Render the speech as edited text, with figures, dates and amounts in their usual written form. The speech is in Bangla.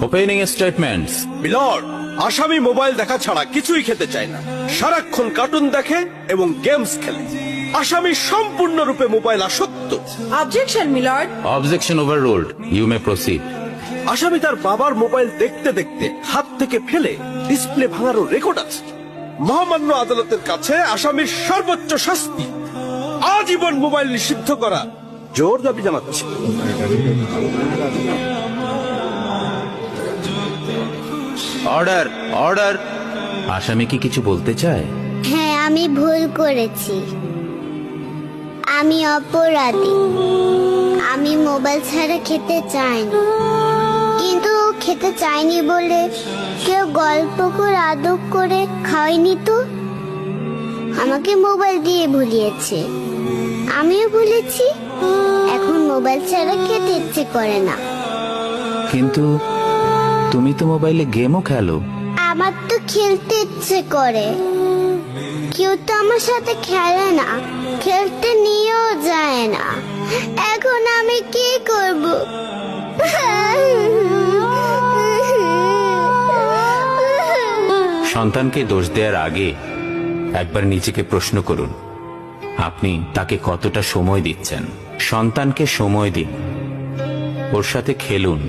Opening statements. মিলর্ড, আসামি মোবাইল দেখা ছাড়া কিছুই খেতে চায় না, সারাক্ষণ কার্টুন দেখে এবং গেমস খেলে। আসামি সম্পূর্ণরূপে মোবাইল আসক্ত। Objection my lord. Objection overruled, you may proceed. আসামি তার বাবার মোবাইল দেখতে দেখতে হাত থেকে ফেলে ডিসপ্লে ভাঙারও রেকর্ড আছে। মহামান্য আদালতের কাছে আসামির সর্বোচ্চ শাস্তি আজীবন মোবাইল নিষিদ্ধ করা জোর দাবি জানাচ্ছে। Order, order. আসামি কি কিছু বলতে চায়? হ্যাঁ, আমি ভুল করেছি, আমি অপরাধী। আমি মোবাইল ছাড়া খেতে চাইনি, কিন্তু খেতে চাইনি বলে কেউ গল্প করে আদব করে খাওয়াইনি তো। আমাকে মোবাইল দিয়ে ভুলিয়েছে, আমিও ভুলেছি। এখন মোবাইল ছাড়া খেতে ইচ্ছে করে না। কিন্তু তুমি তো মোবাইলে গেমও খেলো। আমার তো খেলতে ইচ্ছে করে, কেউ তো আমার সাথে খেলে না, খেলতে নিয়েও যায় না। এখন আমি কি করব? সন্তানকে দোষ দেওয়ার আগে একবার নিজেকে প্রশ্ন করুন, আপনি তাকে কতটা সময় দিচ্ছেন। সন্তানকে সময় দিন, ওর সাথে খেলুন।